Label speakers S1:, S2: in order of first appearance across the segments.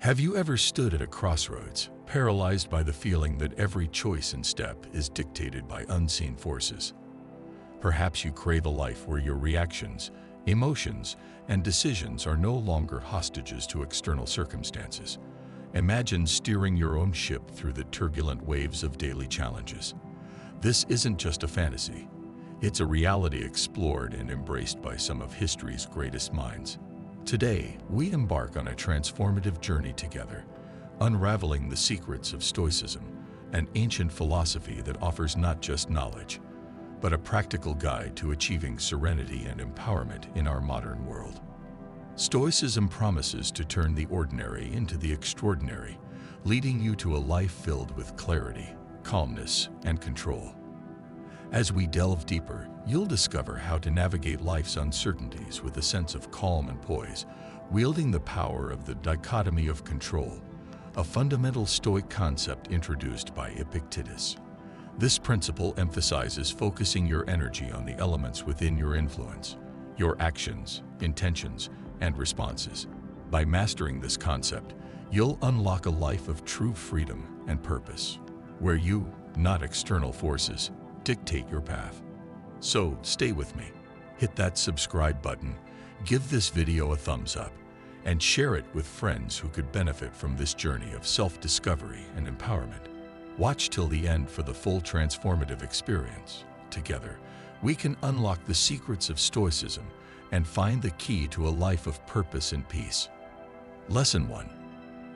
S1: Have you ever stood at a crossroads, paralyzed by the feeling that every choice and step is dictated by unseen forces? Perhaps you crave a life where your reactions, emotions, and decisions are no longer hostages to external circumstances. Imagine steering your own ship through the turbulent waves of daily challenges. This isn't just a fantasy. It's a reality explored and embraced by some of history's greatest minds. Today, we embark on a transformative journey together, unraveling the secrets of Stoicism, an ancient philosophy that offers not just knowledge, but a practical guide to achieving serenity and empowerment in our modern world. Stoicism promises to turn the ordinary into the extraordinary, leading you to a life filled with clarity, calmness, and control. As we delve deeper, you'll discover how to navigate life's uncertainties with a sense of calm and poise, wielding the power of the dichotomy of control, a fundamental Stoic concept introduced by Epictetus. This principle emphasizes focusing your energy on the elements within your influence, your actions, intentions, and responses. By mastering this concept, you'll unlock a life of true freedom and purpose, where you, not external forces, dictate your path. So stay with me, hit that subscribe button, give this video a thumbs up, and share it with friends who could benefit from this journey of self-discovery and empowerment. Watch till the end for the full transformative experience. Together, we can unlock the secrets of Stoicism and find the key to a life of purpose and peace. Lesson 1.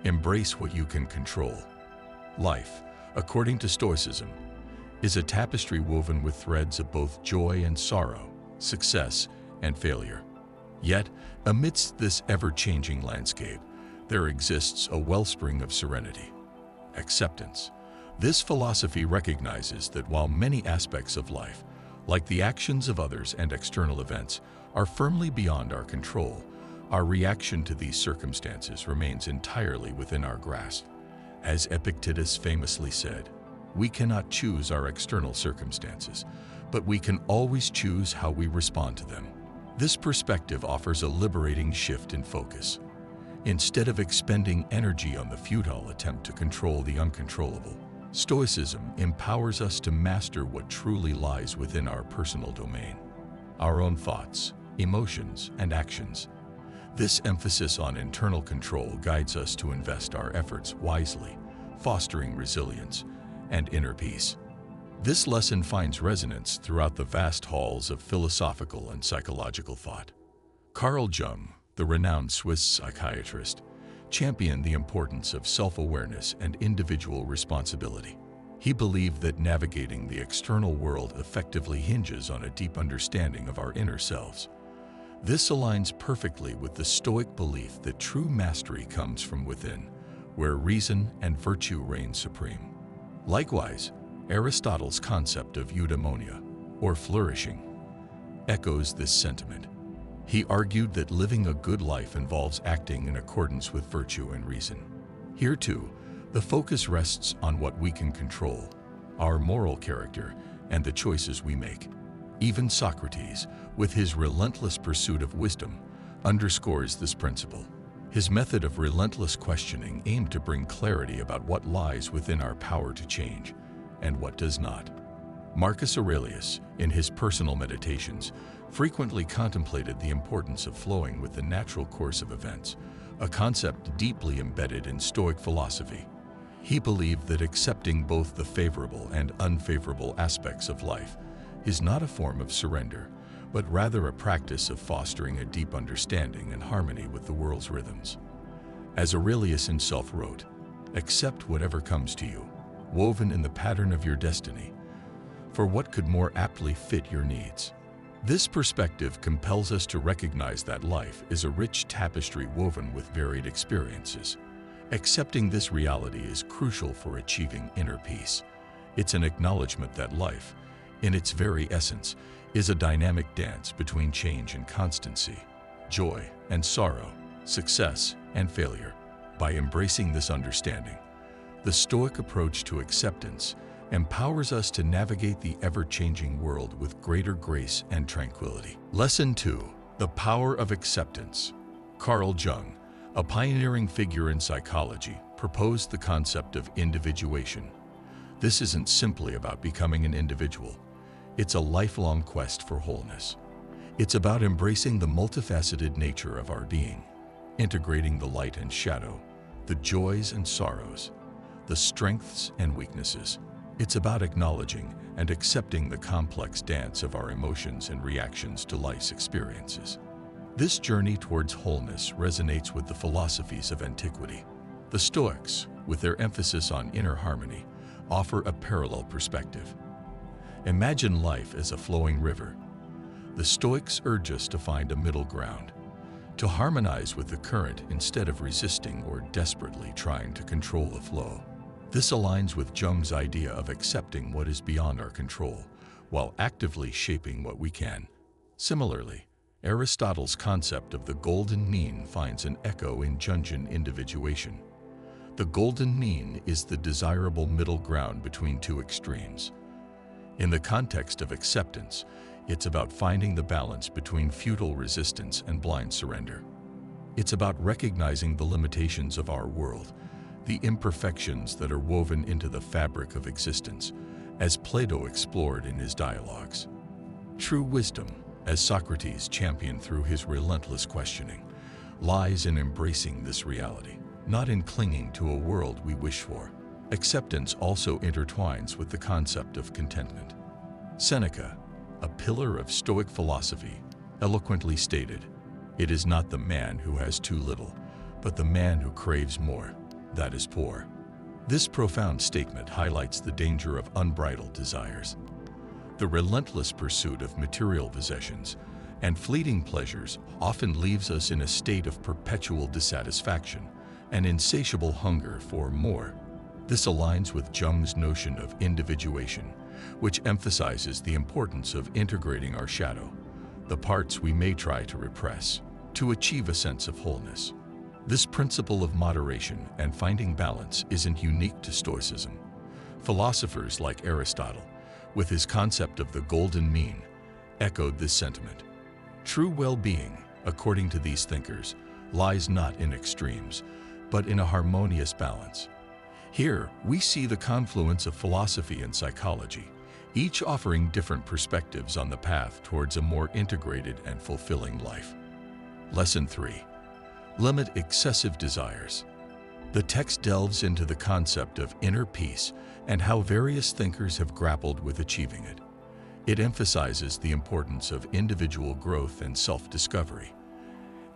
S1: Embrace what you can control. Life, according to Stoicism, is a tapestry woven with threads of both joy and sorrow, success and failure. Yet, amidst this ever-changing landscape, there exists a wellspring of serenity, acceptance. This philosophy recognizes that while many aspects of life, like the actions of others and external events, are firmly beyond our control, our reaction to these circumstances remains entirely within our grasp. As Epictetus famously said, we cannot choose our external circumstances, but we can always choose how we respond to them. This perspective offers a liberating shift in focus. Instead of expending energy on the futile attempt to control the uncontrollable, Stoicism empowers us to master what truly lies within our personal domain, our own thoughts, emotions, and actions. This emphasis on internal control guides us to invest our efforts wisely, fostering resilience and inner peace. This lesson finds resonance throughout the vast halls of philosophical and psychological thought. Carl Jung, the renowned Swiss psychiatrist, championed the importance of self-awareness and individual responsibility. He believed that navigating the external world effectively hinges on a deep understanding of our inner selves. This aligns perfectly with the Stoic belief that true mastery comes from within, where reason and virtue reign supreme. Likewise, Aristotle's concept of eudaimonia, or flourishing, echoes this sentiment. He argued that living a good life involves acting in accordance with virtue and reason. Here too, the focus rests on what we can control, our moral character, and the choices we make. Even Socrates, with his relentless pursuit of wisdom, underscores this principle. His method of relentless questioning aimed to bring clarity about what lies within our power to change and what does not. Marcus Aurelius, in his personal meditations, frequently contemplated the importance of flowing with the natural course of events, a concept deeply embedded in Stoic philosophy. He believed that accepting both the favorable and unfavorable aspects of life is not a form of surrender, but rather a practice of fostering a deep understanding and harmony with the world's rhythms. As Aurelius himself wrote, "Accept whatever comes to you, woven in the pattern of your destiny, for what could more aptly fit your needs?" This perspective compels us to recognize that life is a rich tapestry woven with varied experiences. Accepting this reality is crucial for achieving inner peace. It's an acknowledgement that life, in its very essence, is a dynamic dance between change and constancy, joy and sorrow, success and failure. By embracing this understanding, the Stoic approach to acceptance empowers us to navigate the ever-changing world with greater grace and tranquility. Lesson 2. The Power of Acceptance. Carl Jung, a pioneering figure in psychology, proposed the concept of individuation. This isn't simply about becoming an individual. It's a lifelong quest for wholeness. It's about embracing the multifaceted nature of our being, integrating the light and shadow, the joys and sorrows, the strengths and weaknesses. It's about acknowledging and accepting the complex dance of our emotions and reactions to life's experiences. This journey towards wholeness resonates with the philosophies of antiquity. The Stoics, with their emphasis on inner harmony, offer a parallel perspective. Imagine life as a flowing river. The Stoics urge us to find a middle ground, to harmonize with the current instead of resisting or desperately trying to control the flow. This aligns with Jung's idea of accepting what is beyond our control, while actively shaping what we can. Similarly, Aristotle's concept of the golden mean finds an echo in Jungian individuation. The golden mean is the desirable middle ground between two extremes. In the context of acceptance, it's about finding the balance between futile resistance and blind surrender. It's about recognizing the limitations of our world, the imperfections that are woven into the fabric of existence, as Plato explored in his dialogues. True wisdom, as Socrates championed through his relentless questioning, lies in embracing this reality, not in clinging to a world we wish for. Acceptance also intertwines with the concept of contentment. Seneca, a pillar of Stoic philosophy, eloquently stated, "It is not the man who has too little, but the man who craves more, that is poor." This profound statement highlights the danger of unbridled desires. The relentless pursuit of material possessions and fleeting pleasures often leaves us in a state of perpetual dissatisfaction and insatiable hunger for more. This aligns with Jung's notion of individuation, which emphasizes the importance of integrating our shadow, the parts we may try to repress, to achieve a sense of wholeness. This principle of moderation and finding balance isn't unique to Stoicism. Philosophers like Aristotle, with his concept of the golden mean, echoed this sentiment. True well-being, according to these thinkers, lies not in extremes, but in a harmonious balance. Here, we see the confluence of philosophy and psychology, each offering different perspectives on the path towards a more integrated and fulfilling life. Lesson 3. Limit excessive desires. The text delves into the concept of inner peace and how various thinkers have grappled with achieving it. It emphasizes the importance of individual growth and self-discovery,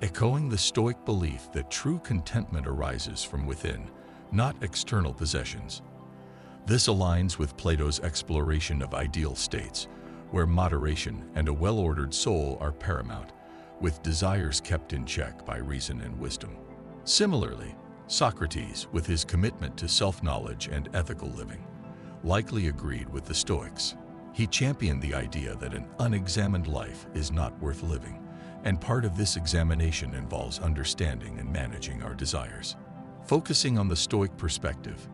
S1: echoing the Stoic belief that true contentment arises from within, not external possessions. This aligns with Plato's exploration of ideal states, where moderation and a well-ordered soul are paramount, with desires kept in check by reason and wisdom. Similarly, Socrates, with his commitment to self-knowledge and ethical living, likely agreed with the Stoics. He championed the idea that an unexamined life is not worth living, and part of this examination involves understanding and managing our desires. Focusing on the Stoic perspective,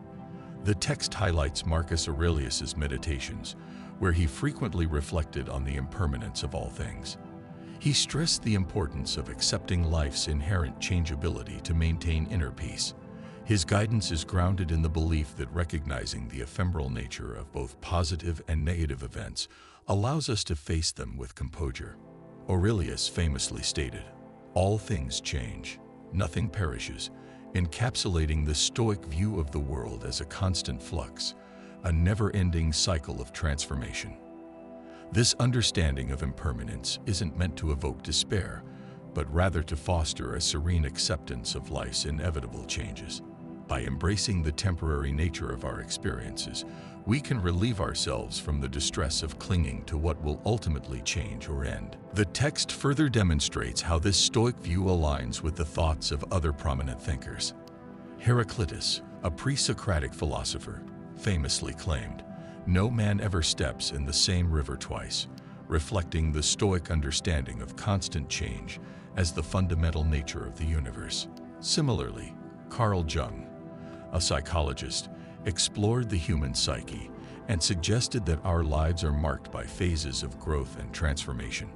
S1: the text highlights Marcus Aurelius's Meditations, where he frequently reflected on the impermanence of all things. He stressed the importance of accepting life's inherent changeability to maintain inner peace. His guidance is grounded in the belief that recognizing the ephemeral nature of both positive and negative events allows us to face them with composure. Aurelius famously stated, "All things change, nothing perishes," encapsulating the Stoic view of the world as a constant flux, a never-ending cycle of transformation. This understanding of impermanence isn't meant to evoke despair, but rather to foster a serene acceptance of life's inevitable changes. By embracing the temporary nature of our experiences, we can relieve ourselves from the distress of clinging to what will ultimately change or end. The text further demonstrates how this Stoic view aligns with the thoughts of other prominent thinkers. Heraclitus, a pre-Socratic philosopher, famously claimed, "No man ever steps in the same river twice," reflecting the Stoic understanding of constant change as the fundamental nature of the universe. Similarly, Carl Jung, a psychologist, explored the human psyche and suggested that our lives are marked by phases of growth and transformation,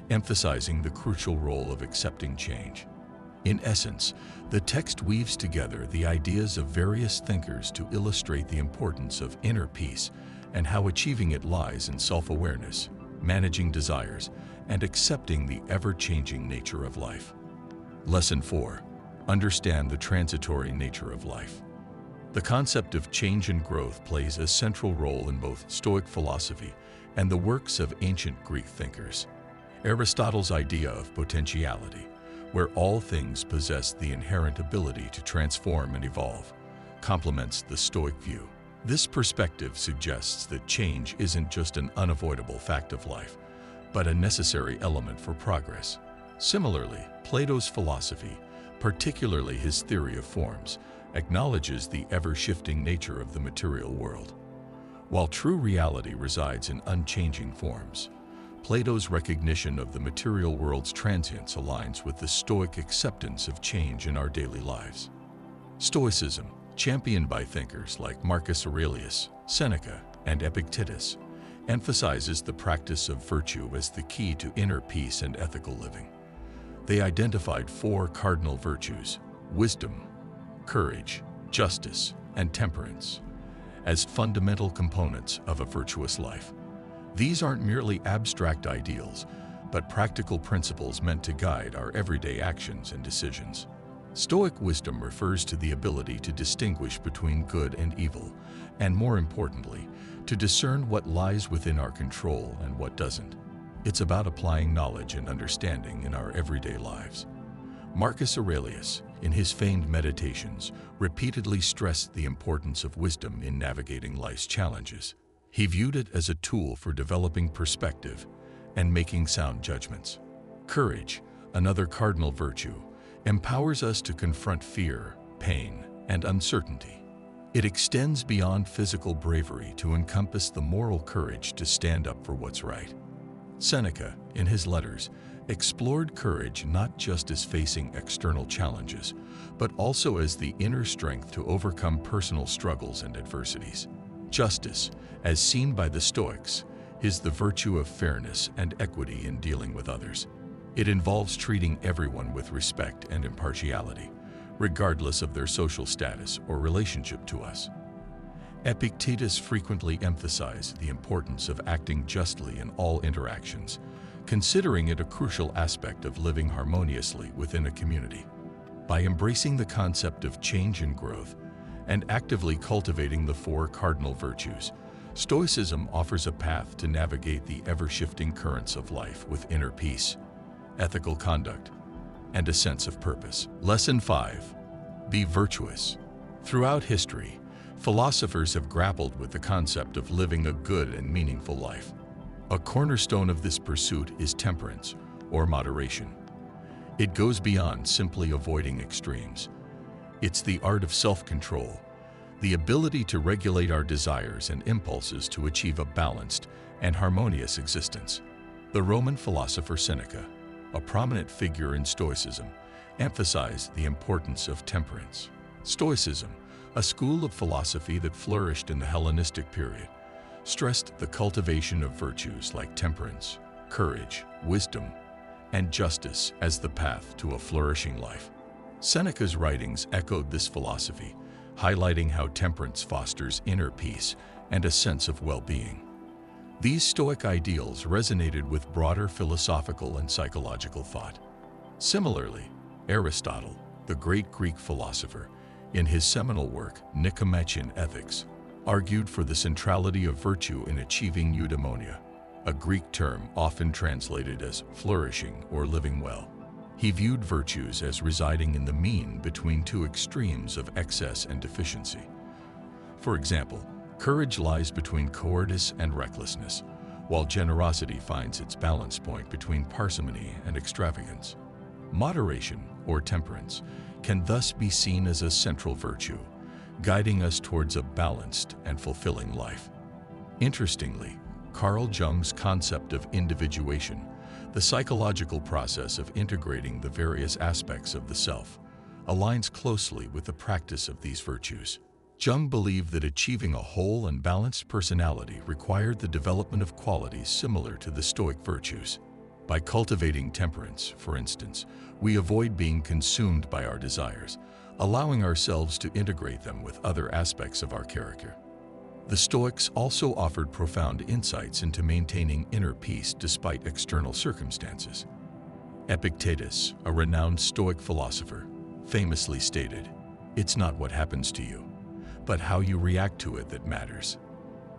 S1: emphasizing the crucial role of accepting change. In essence, the text weaves together the ideas of various thinkers to illustrate the importance of inner peace and how achieving it lies in self-awareness, managing desires, and accepting the ever-changing nature of life. Lesson 4. Understand the transitory nature of life. The concept of change and growth plays a central role in both Stoic philosophy and the works of ancient Greek thinkers. Aristotle's idea of potentiality, where all things possess the inherent ability to transform and evolve, complements the Stoic view. This perspective suggests that change isn't just an unavoidable fact of life, but a necessary element for progress. Similarly, Plato's philosophy, particularly his theory of forms, acknowledges the ever-shifting nature of the material world. While true reality resides in unchanging forms, Plato's recognition of the material world's transience aligns with the Stoic acceptance of change in our daily lives. Stoicism, championed by thinkers like Marcus Aurelius, Seneca, and Epictetus, emphasizes the practice of virtue as the key to inner peace and ethical living. They identified 4 cardinal virtues: wisdom, courage, justice, and temperance, as fundamental components of a virtuous life. These aren't merely abstract ideals, but practical principles meant to guide our everyday actions and decisions. Stoic wisdom refers to the ability to distinguish between good and evil, and more importantly, to discern what lies within our control and what doesn't. It's about applying knowledge and understanding in our everyday lives. Marcus Aurelius, in his famed Meditations, repeatedly stressed the importance of wisdom in navigating life's challenges. He viewed it as a tool for developing perspective and making sound judgments. Courage, another cardinal virtue, empowers us to confront fear, pain, and uncertainty. It extends beyond physical bravery to encompass the moral courage to stand up for what's right. Seneca, in his letters, explored courage not just as facing external challenges, but also as the inner strength to overcome personal struggles and adversities. Justice, as seen by the Stoics, is the virtue of fairness and equity in dealing with others. It involves treating everyone with respect and impartiality, regardless of their social status or relationship to us. Epictetus frequently emphasized the importance of acting justly in all interactions, considering it a crucial aspect of living harmoniously within a community. By embracing the concept of change and growth, and actively cultivating the 4 cardinal virtues, Stoicism offers a path to navigate the ever-shifting currents of life with inner peace, ethical conduct, and a sense of purpose. Lesson 5. Be virtuous. Throughout history, philosophers have grappled with the concept of living a good and meaningful life. A cornerstone of this pursuit is temperance, or moderation. It goes beyond simply avoiding extremes. It's the art of self-control, the ability to regulate our desires and impulses to achieve a balanced and harmonious existence. The Roman philosopher Seneca, a prominent figure in Stoicism, emphasized the importance of temperance. Stoicism, a school of philosophy that flourished in the Hellenistic period, stressed the cultivation of virtues like temperance, courage, wisdom, and justice as the path to a flourishing life. Seneca's writings echoed this philosophy, highlighting how temperance fosters inner peace and a sense of well-being. These Stoic ideals resonated with broader philosophical and psychological thought. Similarly, Aristotle, the great Greek philosopher, in his seminal work, Nicomachean Ethics, argued for the centrality of virtue in achieving eudaimonia, a Greek term often translated as flourishing or living well. He viewed virtues as residing in the mean between 2 extremes of excess and deficiency. For example, courage lies between cowardice and recklessness, while generosity finds its balance point between parsimony and extravagance. Moderation, or temperance, can thus be seen as a central virtue, guiding us towards a balanced and fulfilling life. Interestingly, Carl Jung's concept of individuation, the psychological process of integrating the various aspects of the self, aligns closely with the practice of these virtues. Jung believed that achieving a whole and balanced personality required the development of qualities similar to the Stoic virtues. By cultivating temperance, for instance, we avoid being consumed by our desires, allowing ourselves to integrate them with other aspects of our character. The Stoics also offered profound insights into maintaining inner peace despite external circumstances. Epictetus, a renowned Stoic philosopher, famously stated, "It's not what happens to you, but how you react to it that matters."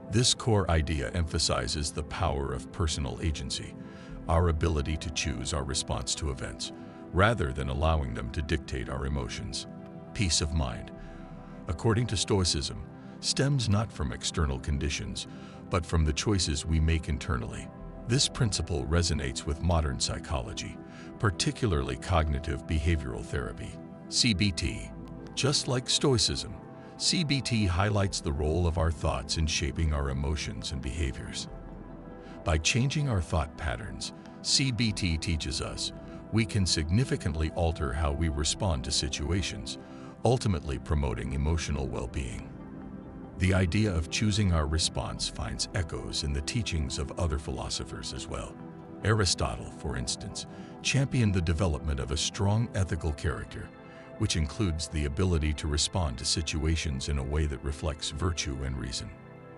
S1: This core idea emphasizes the power of personal agency, our ability to choose our response to events, rather than allowing them to dictate our emotions. Peace of mind, according to Stoicism, stems not from external conditions, but from the choices we make internally. This principle resonates with modern psychology, particularly cognitive behavioral therapy, CBT. Just like Stoicism, CBT highlights the role of our thoughts in shaping our emotions and behaviors. By changing our thought patterns, CBT teaches us we can significantly alter how we respond to situations, ultimately promoting emotional well-being. The idea of choosing our response finds echoes in the teachings of other philosophers as well. Aristotle, for instance, championed the development of a strong ethical character, which includes the ability to respond to situations in a way that reflects virtue and reason.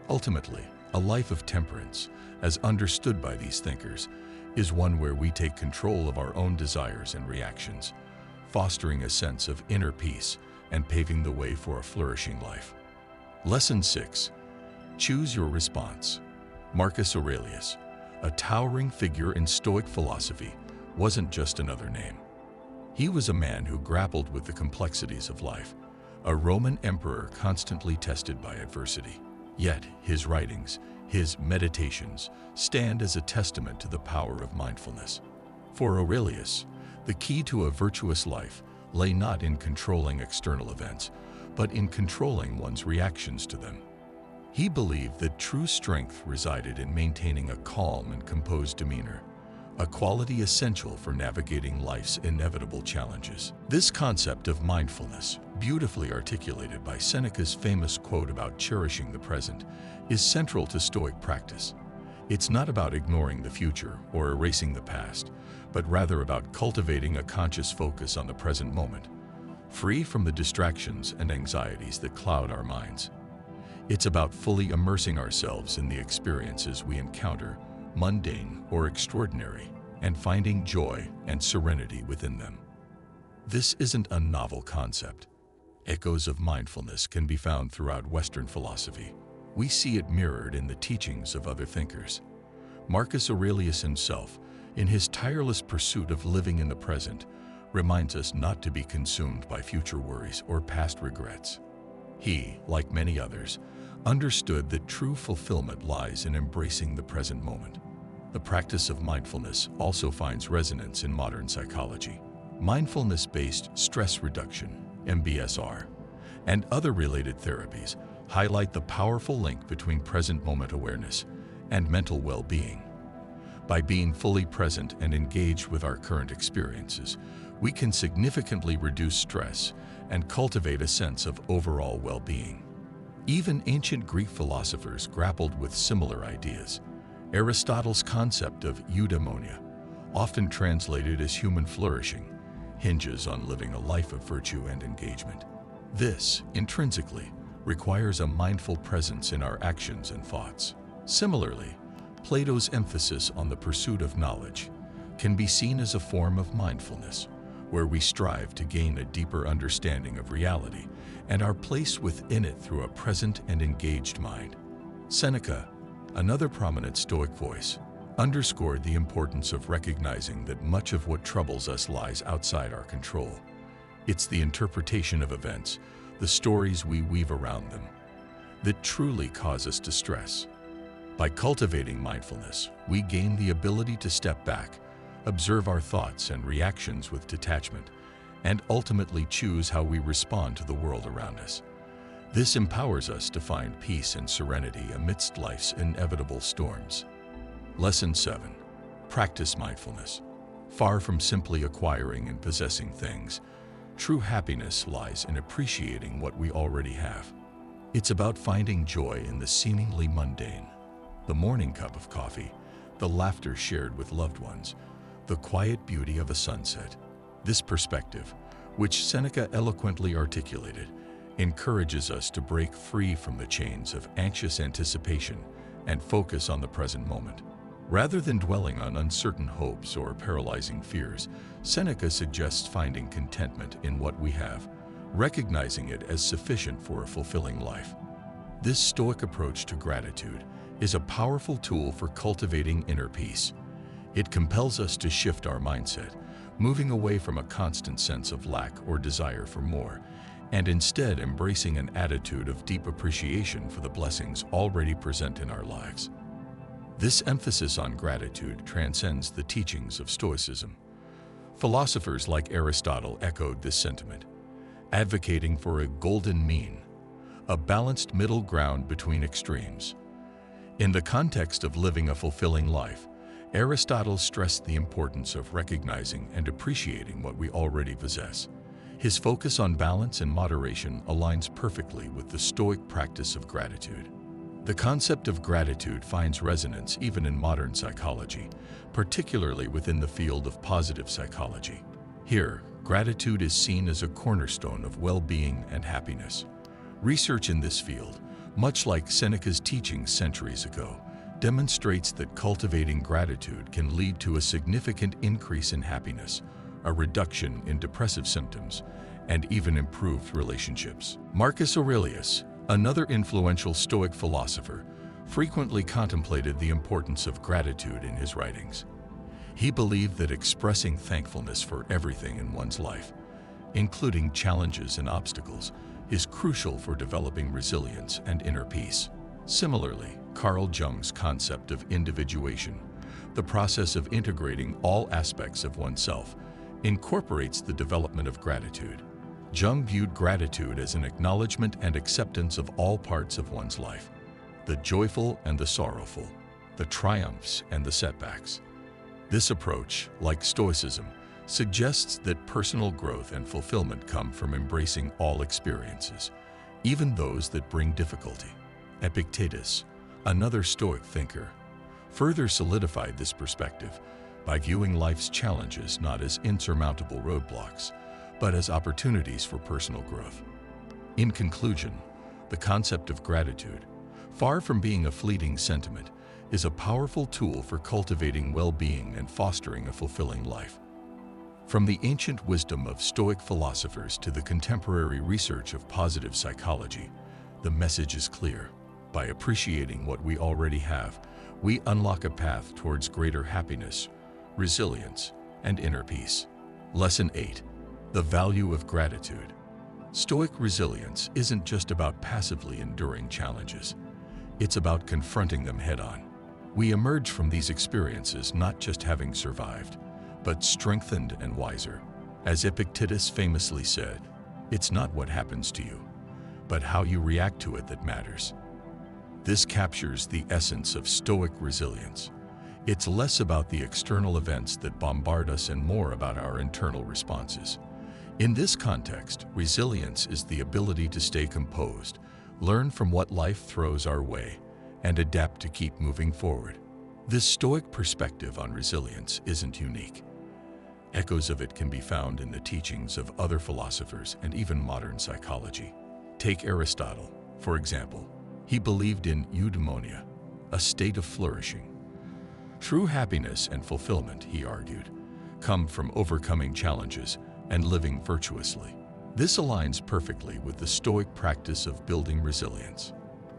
S1: Ultimately, a life of temperance, as understood by these thinkers, is one where we take control of our own desires and reactions, fostering a sense of inner peace and paving the way for a flourishing life. Lesson 6. Choose your response. Marcus Aurelius, a towering figure in Stoic philosophy, wasn't just another name. He was a man who grappled with the complexities of life, a Roman emperor constantly tested by adversity. Yet his writings, his meditations, stand as a testament to the power of mindfulness. For Aurelius, the key to a virtuous life lay not in controlling external events, but in controlling one's reactions to them. He believed that true strength resided in maintaining a calm and composed demeanor, a quality essential for navigating life's inevitable challenges. This concept of mindfulness, beautifully articulated by Seneca's famous quote about cherishing the present, is central to Stoic practice. It's not about ignoring the future or erasing the past, but rather about cultivating a conscious focus on the present moment, free from the distractions and anxieties that cloud our minds. It's about fully immersing ourselves in the experiences we encounter, mundane or extraordinary, and finding joy and serenity within them. This isn't a novel concept. Echoes of mindfulness can be found throughout Western philosophy. We see it mirrored in the teachings of other thinkers. Marcus Aurelius himself, in his tireless pursuit of living in the present, reminds us not to be consumed by future worries or past regrets. He, like many others, understood that true fulfillment lies in embracing the present moment. The practice of mindfulness also finds resonance in modern psychology. Mindfulness-based stress reduction, MBSR, and other related therapies highlight the powerful link between present moment awareness and mental well-being. By being fully present and engaged with our current experiences, we can significantly reduce stress and cultivate a sense of overall well-being. Even ancient Greek philosophers grappled with similar ideas. Aristotle's concept of eudaimonia, often translated as human flourishing, hinges on living a life of virtue and engagement. This, intrinsically, requires a mindful presence in our actions and thoughts. Similarly, Plato's emphasis on the pursuit of knowledge can be seen as a form of mindfulness, where we strive to gain a deeper understanding of reality and our place within it through a present and engaged mind. Seneca, another prominent Stoic voice, underscored the importance of recognizing that much of what troubles us lies outside our control. It's the interpretation of events, the stories we weave around them, that truly cause us distress. By cultivating mindfulness, we gain the ability to step back, observe our thoughts and reactions with detachment, and ultimately choose how we respond to the world around us. This empowers us to find peace and serenity amidst life's inevitable storms. Lesson 7. Practice mindfulness. Far from simply acquiring and possessing things, true happiness lies in appreciating what we already have. It's about finding joy in the seemingly mundane, the morning cup of coffee, the laughter shared with loved ones, the quiet beauty of a sunset. This perspective, which Seneca eloquently articulated, encourages us to break free from the chains of anxious anticipation and focus on the present moment. Rather than dwelling on uncertain hopes or paralyzing fears, Seneca suggests finding contentment in what we have, recognizing it as sufficient for a fulfilling life. This Stoic approach to gratitude is a powerful tool for cultivating inner peace. It compels us to shift our mindset, moving away from a constant sense of lack or desire for more, and instead embracing an attitude of deep appreciation for the blessings already present in our lives. This emphasis on gratitude transcends the teachings of Stoicism. Philosophers like Aristotle echoed this sentiment, advocating for a golden mean, a balanced middle ground between extremes. In the context of living a fulfilling life, Aristotle stressed the importance of recognizing and appreciating what we already possess. His focus on balance and moderation aligns perfectly with the Stoic practice of gratitude. The concept of gratitude finds resonance even in modern psychology, particularly within the field of positive psychology. Here, gratitude is seen as a cornerstone of well-being and happiness. Research in this field, much like Seneca's teachings centuries ago, demonstrates that cultivating gratitude can lead to a significant increase in happiness, a reduction in depressive symptoms, and even improved relationships. Marcus Aurelius, another influential Stoic philosopher, frequently contemplated the importance of gratitude in his writings. He believed that expressing thankfulness for everything in one's life, including challenges and obstacles, is crucial for developing resilience and inner peace. Similarly, Carl Jung's concept of individuation, the process of integrating all aspects of oneself, incorporates the development of gratitude. Jung viewed gratitude as an acknowledgement and acceptance of all parts of one's life, the joyful and the sorrowful, the triumphs and the setbacks. This approach, like Stoicism, suggests that personal growth and fulfillment come from embracing all experiences, even those that bring difficulty. Epictetus, another Stoic thinker, further solidified this perspective by viewing life's challenges not as insurmountable roadblocks, but as opportunities for personal growth. In conclusion, the concept of gratitude, far from being a fleeting sentiment, is a powerful tool for cultivating well-being and fostering a fulfilling life. From the ancient wisdom of Stoic philosophers to the contemporary research of positive psychology, the message is clear. By appreciating what we already have, we unlock a path towards greater happiness, resilience, and inner peace. Lesson 8. The value of gratitude. Stoic resilience isn't just about passively enduring challenges. It's about confronting them head-on. We emerge from these experiences not just having survived, but strengthened and wiser. As Epictetus famously said, "It's not what happens to you, but how you react to it that matters." This captures the essence of Stoic resilience. It's less about the external events that bombard us and more about our internal responses. In this context, resilience is the ability to stay composed, learn from what life throws our way, and adapt to keep moving forward. This Stoic perspective on resilience isn't unique. Echoes of it can be found in the teachings of other philosophers and even modern psychology. Take Aristotle, for example. He believed in eudaimonia, a state of flourishing. True happiness and fulfillment, he argued, come from overcoming challenges and living virtuously. This aligns perfectly with the Stoic practice of building resilience.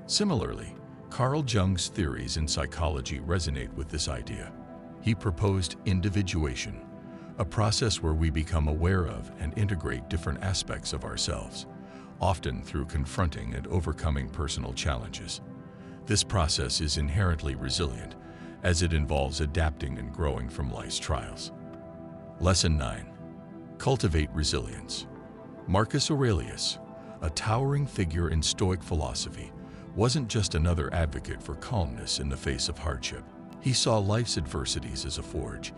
S1: Similarly, Carl Jung's theories in psychology resonate with this idea. He proposed individuation, a process where we become aware of and integrate different aspects of ourselves, often through confronting and overcoming personal challenges. This process is inherently resilient, as it involves adapting and growing from life's trials. Lesson 9. Cultivate resilience. Marcus Aurelius, a towering figure in Stoic philosophy, wasn't just another advocate for calmness in the face of hardship. He saw life's adversities as a forge,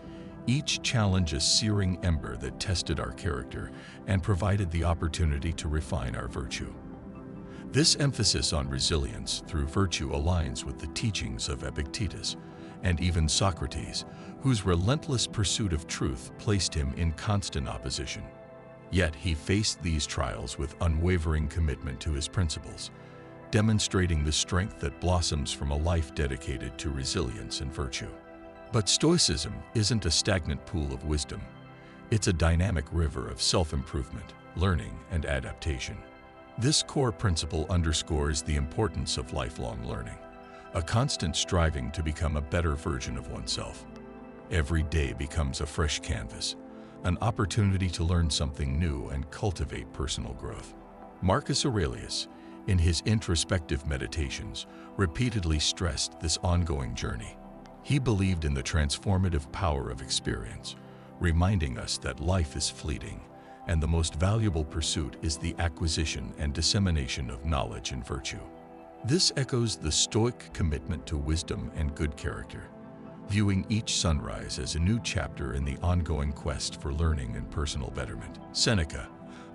S1: each challenge a searing ember that tested our character and provided the opportunity to refine our virtue. This emphasis on resilience through virtue aligns with the teachings of Epictetus, and even Socrates, whose relentless pursuit of truth placed him in constant opposition. Yet he faced these trials with unwavering commitment to his principles, demonstrating the strength that blossoms from a life dedicated to resilience and virtue. But Stoicism isn't a stagnant pool of wisdom. It's a dynamic river of self-improvement, learning, and adaptation. This core principle underscores the importance of lifelong learning, a constant striving to become a better version of oneself. Every day becomes a fresh canvas, an opportunity to learn something new and cultivate personal growth. Marcus Aurelius, in his introspective meditations, repeatedly stressed this ongoing journey. He believed in the transformative power of experience, reminding us that life is fleeting, and the most valuable pursuit is the acquisition and dissemination of knowledge and virtue. This echoes the Stoic commitment to wisdom and good character, viewing each sunrise as a new chapter in the ongoing quest for learning and personal betterment. Seneca,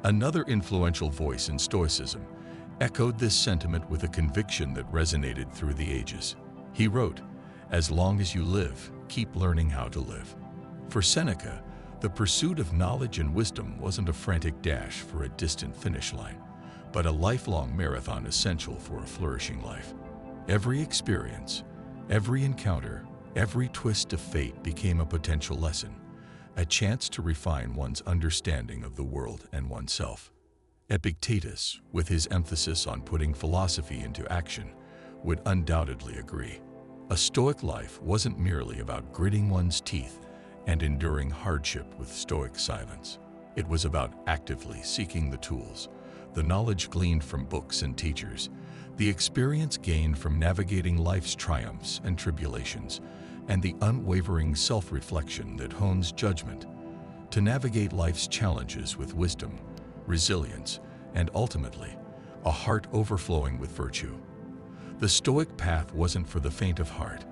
S1: another influential voice in Stoicism, echoed this sentiment with a conviction that resonated through the ages. He wrote, "As long as you live, keep learning how to live." For Seneca, the pursuit of knowledge and wisdom wasn't a frantic dash for a distant finish line, but a lifelong marathon essential for a flourishing life. Every experience, every encounter, every twist of fate became a potential lesson, a chance to refine one's understanding of the world and oneself. Epictetus, with his emphasis on putting philosophy into action, would undoubtedly agree. A Stoic life wasn't merely about gritting one's teeth and enduring hardship with stoic silence. It was about actively seeking the tools, the knowledge gleaned from books and teachers, the experience gained from navigating life's triumphs and tribulations, and the unwavering self-reflection that hones judgment to navigate life's challenges with wisdom, resilience, and ultimately, a heart overflowing with virtue. The Stoic path wasn't for the faint of heart,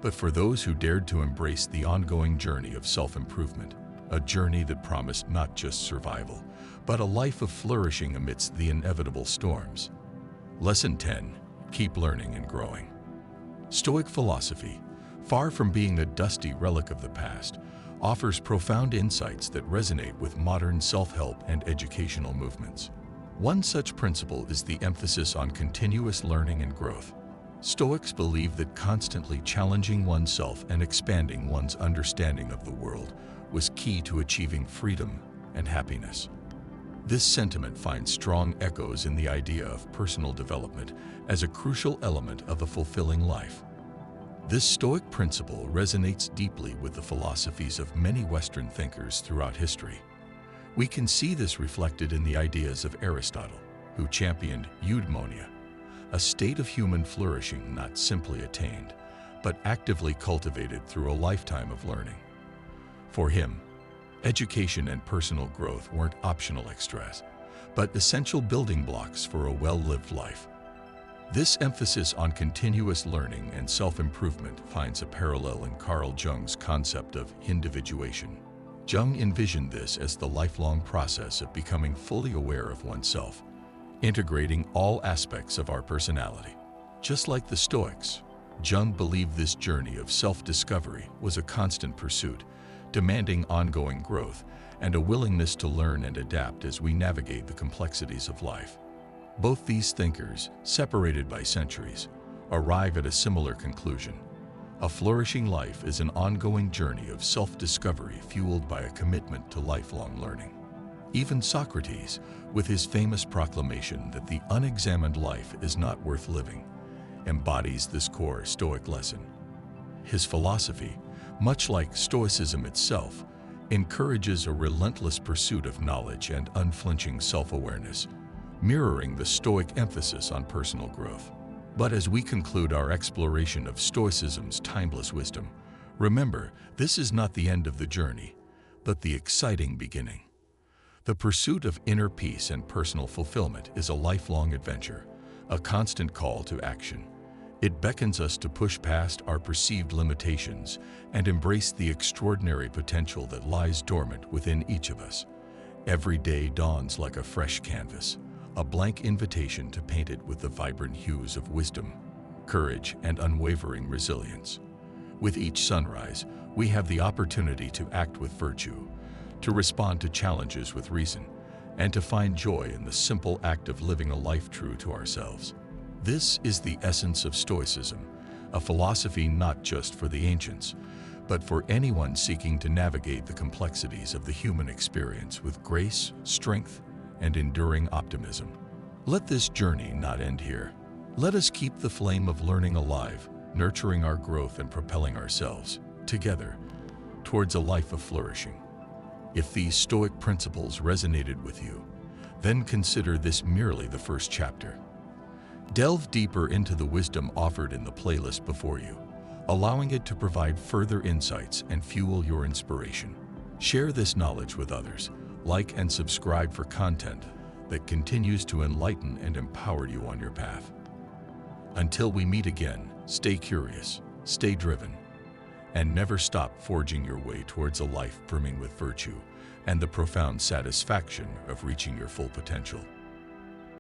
S1: but for those who dared to embrace the ongoing journey of self-improvement, a journey that promised not just survival, but a life of flourishing amidst the inevitable storms. Lesson 10. Keep learning and growing. Stoic philosophy, far from being a dusty relic of the past, offers profound insights that resonate with modern self-help and educational movements. One such principle is the emphasis on continuous learning and growth. Stoics believe that constantly challenging oneself and expanding one's understanding of the world was key to achieving freedom and happiness. This sentiment finds strong echoes in the idea of personal development as a crucial element of a fulfilling life. This Stoic principle resonates deeply with the philosophies of many Western thinkers throughout history. We can see this reflected in the ideas of Aristotle, who championed eudaimonia, a state of human flourishing not simply attained, but actively cultivated through a lifetime of learning. For him, education and personal growth weren't optional extras, but essential building blocks for a well-lived life. This emphasis on continuous learning and self-improvement finds a parallel in Carl Jung's concept of individuation. Jung envisioned this as the lifelong process of becoming fully aware of oneself, integrating all aspects of our personality. Just like the Stoics, Jung believed this journey of self-discovery was a constant pursuit, demanding ongoing growth and a willingness to learn and adapt as we navigate the complexities of life. Both these thinkers, separated by centuries, arrive at a similar conclusion. A flourishing life is an ongoing journey of self-discovery fueled by a commitment to lifelong learning. Even Socrates, with his famous proclamation that the unexamined life is not worth living, embodies this core Stoic lesson. His philosophy, much like Stoicism itself, encourages a relentless pursuit of knowledge and unflinching self-awareness, mirroring the Stoic emphasis on personal growth. But as we conclude our exploration of Stoicism's timeless wisdom, remember, this is not the end of the journey, but the exciting beginning. The pursuit of inner peace and personal fulfillment is a lifelong adventure, a constant call to action. It beckons us to push past our perceived limitations and embrace the extraordinary potential that lies dormant within each of us. Every day dawns like a fresh canvas, a blank invitation to paint it with the vibrant hues of wisdom, courage, and unwavering resilience. With each sunrise, we have the opportunity to act with virtue, to respond to challenges with reason, and to find joy in the simple act of living a life true to ourselves. This is the essence of Stoicism, a philosophy not just for the ancients, but for anyone seeking to navigate the complexities of the human experience with grace, strength, and enduring optimism. Let this journey not end here. Let us keep the flame of learning alive, nurturing our growth and propelling ourselves, together, towards a life of flourishing. If these Stoic principles resonated with you, then consider this merely the first chapter. Delve deeper into the wisdom offered in the playlist before you, allowing it to provide further insights and fuel your inspiration. Share this knowledge with others, like and subscribe for content that continues to enlighten and empower you on your path. Until we meet again, stay curious, stay driven, and never stop forging your way towards a life brimming with virtue and the profound satisfaction of reaching your full potential.